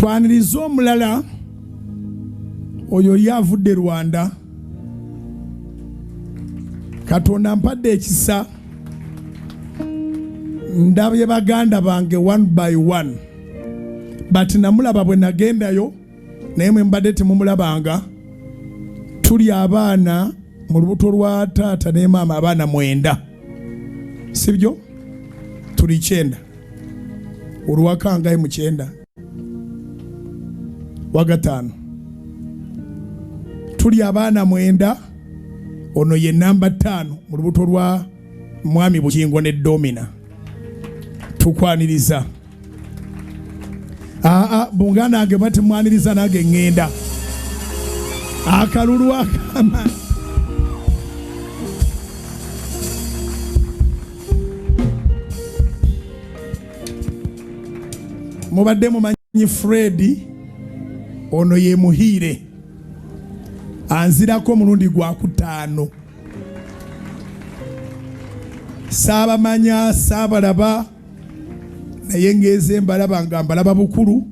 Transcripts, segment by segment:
Twaniriza omulala oyo yavudde Rwanda. Katonda mpadde ekisa ndabye baganda bange one by one, but namulaba bwe nagendayo naye mwe mbadde temumulabanga. Tuli abaana mu lubuto lwa taata ne maama abaana 9, sibyo? Tuli 9 olwakangaye mu 9 wa 5. Tuli abaana 9, ono ye namba 5 mu lubuto lwa mwami Bujjingo ne Domina. Tukwaniriza bungana ange bati mwaniriza nange ngenda akalulu akama. Mubadde mumanyi Fred, ono ye muhiire anzirako mulundi gwa 5. Saabamanya saabalaba naye ngeze mbalaba nga mbalaba bukulu.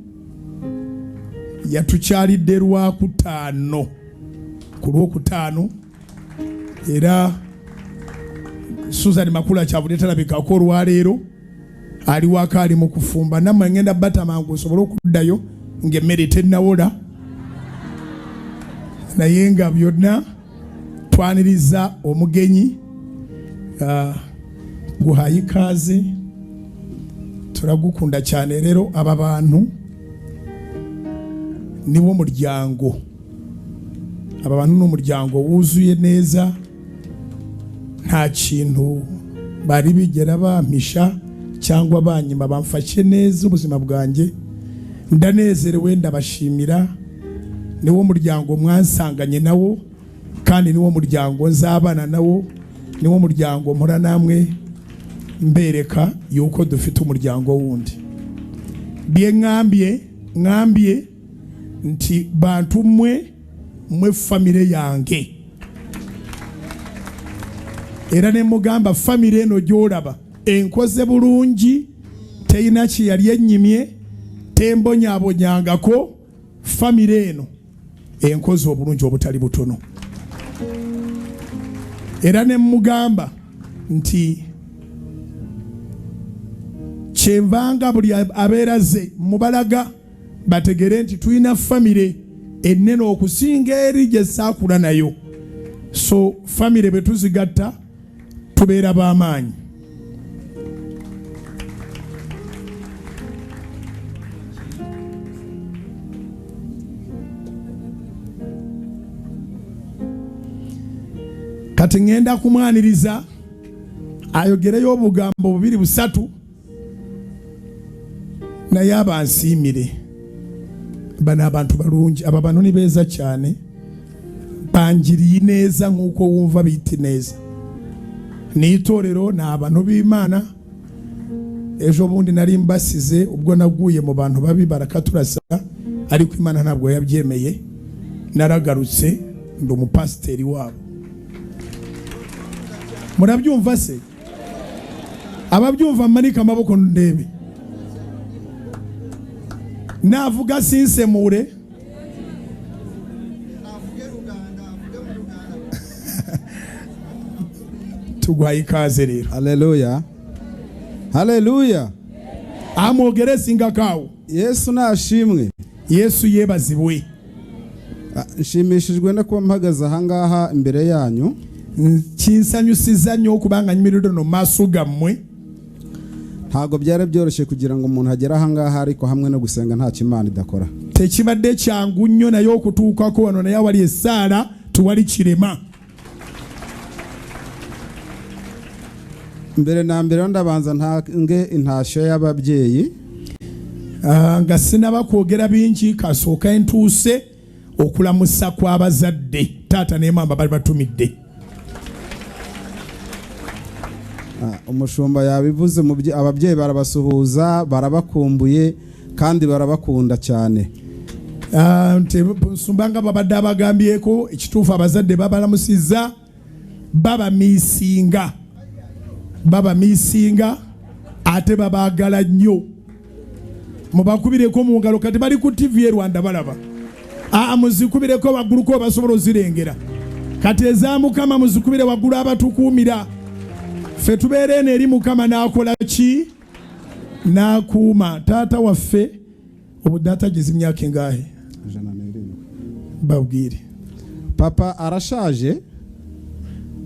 Yatukyalidde lwa 5 ku lwokutaano, era Susan Makula kyavudde talabikako olwaleero ali waka ali mu kufumba. Nammwe ngenda bata mangu nsobole okuddayo ng'emmere tennawola, naye nga byonna twaniriza omugenyi. Guhaye ikaze, turagukunda cyane. Rero aba bantu niwo muryango, aba bantu n'umuryango wuzuye neza, nta kintu bari bigera bampisha cyangwa banyima, bamfashe neza ubuzima bwanjye. Ndanezerewe, ndabashimira. Niwo muryango mwansanganye nawo, kandi niwo muryango nzabana nawo, niwo muryango mpora namwe mbereka yuko dufite umuryango wundi. Bye ngambye nti bantu mwe famire yange, era ne mugamba famire eno gyolaba enkoze bulungi, teyina kiyali ennyimye, tembonyabonyangako. Famire eno enkoze obulungi obutali butono, era ne mugamba nti kyenvanga buli abeeraze mubalaga bategere nti tulina famire ennene okusinga eri gye saakula nayo. So famire bwe tuzigatta tubeera b'amaanyi. Kati ngenda kumwaniriza ayogereyo obugambo 2-3 naye abansiimire. Bano abantu balungi, aba bano ni beza cyane, banjiriye neza nk'uko wumva biti neza. N'itorero ni abantu b'Imana. Ejo bundi nari mbasize ubwo naguye mu bantu babi barakaturasa, ariko Imana ntabwo yabyemeye. Naragarutse ndi umupasiteri wabo. Murabyumva se? Ababyumva manika amaboko ndebe. Navuga sinsemure. Tugwaye ikaze rero. Haleluya. Haleluya. Amogere singa kawo. Yesu nashimwe. Yesu yebazibwe. Nshimishijwe no kuba mpagaze ahangaha imbere yanyu. Kinsanyusiza nnyo okubanga nyimiriro no maaso gammwe. Ntago byari byoroshye kugira ngo umuntu agere ahangaha, ariko hamwe no gusenga nta kimana idakora. Tekibadde kyangu nnyo naye okutuukako wano naye wali esaala tuwali kirema. Mbere na mbere ndabanza ntange intashyo y'ababyeyi. Nga sinaba kwogera bingi, kasooka entuuse okulamusa kw'abazadde. Taata ne maama bali batumidde. Umushumba yabivuze, ababyeyi barabasuhuza, barabakumbuye kandi barabakunda cyane. Sumbanga babadde abagambyeko ekituufu abazadde babalamusiza, baba misinga ate babaagala nnyo. mubakubireko mu ngalo kati bali ku TV e Rwanda balaba muzikubireko waggulu ko basobola ozirengera kati eza Mukama muzikubire waggulu abatukuumira ffe tubeere eno eri Mukama n'akola ki n'akuuma taata waffe obudde agize emyaka engaahe babwire papa arashaje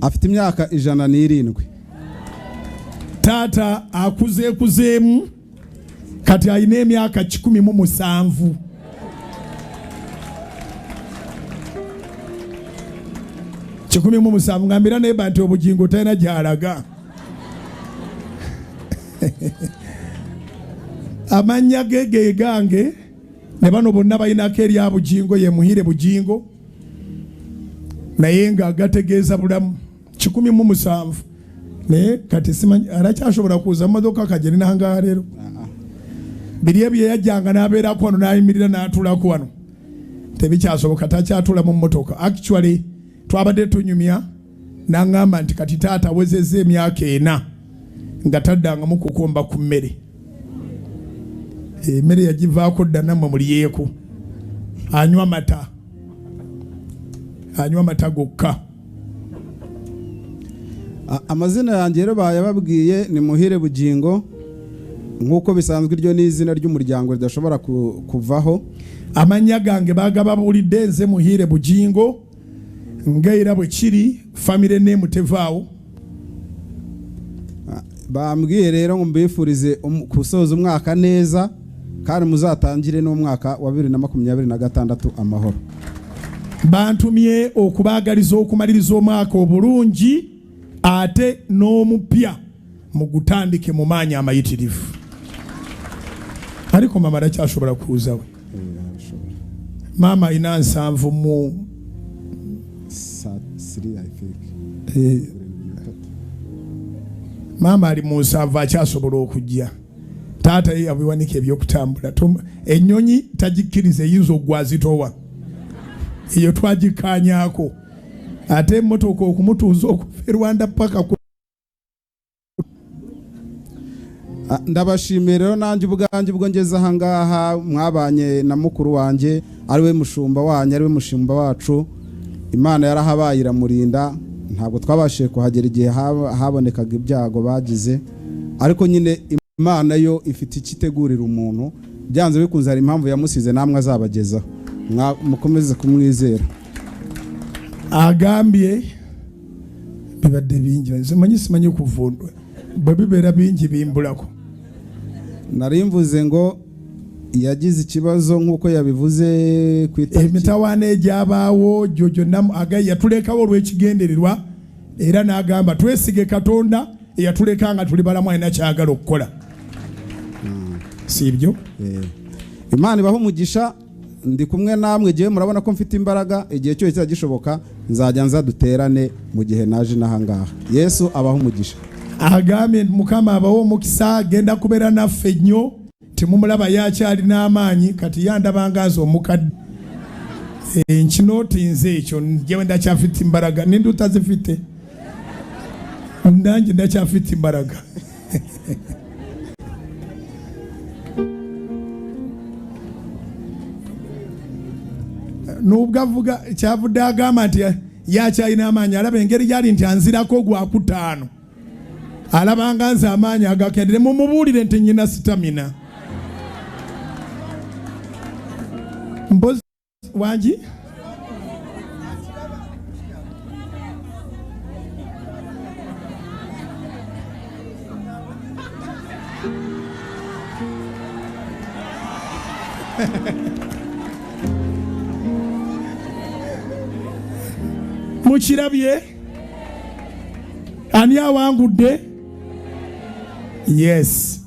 afite imyaka 107 taata akuzeemu kati alina emyaka 17 ngambira neba nti Bujjingo talina gy'alaga amannya ge gange ne bano bonna balinako erya Bujjingo ye muhire Bujjingo naye nga agategeeza bulamu 17 naye kati simanyi alakyasobola kuuza motoka kajeni nanga leero biri ebyo yajjanga n'abeerako wano n'ayimirira n'atuulako wano tebikyasoboka takyatula mu mmotoka actually twabadde tunyumya n'aŋŋamba nti kati taata awezezza emyaka 4 nga taddangamu kukomba ku mmere emmere yagivaako dda nammwe muliyeeko anywa mata gokka. Amazina yanjye rero bayababwiye ni Muhire Bujjingo nk'uko bisanzwe iryo ni izina ry'umuryango ridashobora kuvaho. Amanya gange bagababulidde nze Muhire Bujjingo ngaira bwe kiri family name tevaawo. Bambwiye rero ngo mbifurize kusoza umwaka neza kandi muzatangire n'umwaka wa 2026 amahoro. Bantumye okubagaliza okumaliriza omwaka obulungi ate n'omupya mu gutandike mu maanyi amayitirivu. Ariko mama arakyashobora kuuza we. Mama ina 7 mu 3 I think. Mama ali mu 7 akyasobola okujja. Taata ye abiwanika ebyokutambula. Ennyonyi tagikkiriza eyinza ogwazitowa. Iyo twagikanyako. Ate emmotoka okumutuuza okuva e Rwanda paka ku ndabashimira rero nanjye ubwanjye bwo ngeze aha ngaha mwabanye na mukuru wanjye ariwe mushumba wanyu ariwe mushumba wacu. Imana yarahabaye iramurinda ntabwo twabashije kuhagera igihe habonekaga ibyago bagize, ariko nyine Imana yo ifite ikitegurira umuntu byanze bikunze hari impamvu yamusize namwe azabagezaho. Mukomeze kumwizera. Agambye bibadde bingi simanyi kuvundwa babibera bingi bimbulako. Narimvuze ngo yagize ikibazo nkuko yabivuze kwita emitawana ejabaawo jojo namu agaye yatulekawo olw'ekigendererwa era n'agamba twesige Katonda eyatulekanga tuli balamu alina kyagala okukola. Sibyo? Imana ibaho umugisha. Ndi kumwe namwe giye murabona ko mfite imbaraga igihe cyo cyagishoboka nzajya nzaduterane mu gihe naje nahangaha. Yesu abaho umugisha. Agambe Mukama abaho mukisa genda kubera naffe nnyo timumulaba yakyali n'amaanyi kati yandabangaza omukadde nkino tinze ekyo njewe ndakyafite imbaraga nindi utazifite nanjye ndakyafite imbaraga. Nubwo avuga kyavudde agamba nti yakyalina amaanyi alaba engeri gyali nti anzirako gwa kutaano alabanga nze amaanyi agakendere mumubuulire nti nyina sitamina mbozi wangi mukirabye ani awangudde? Yes.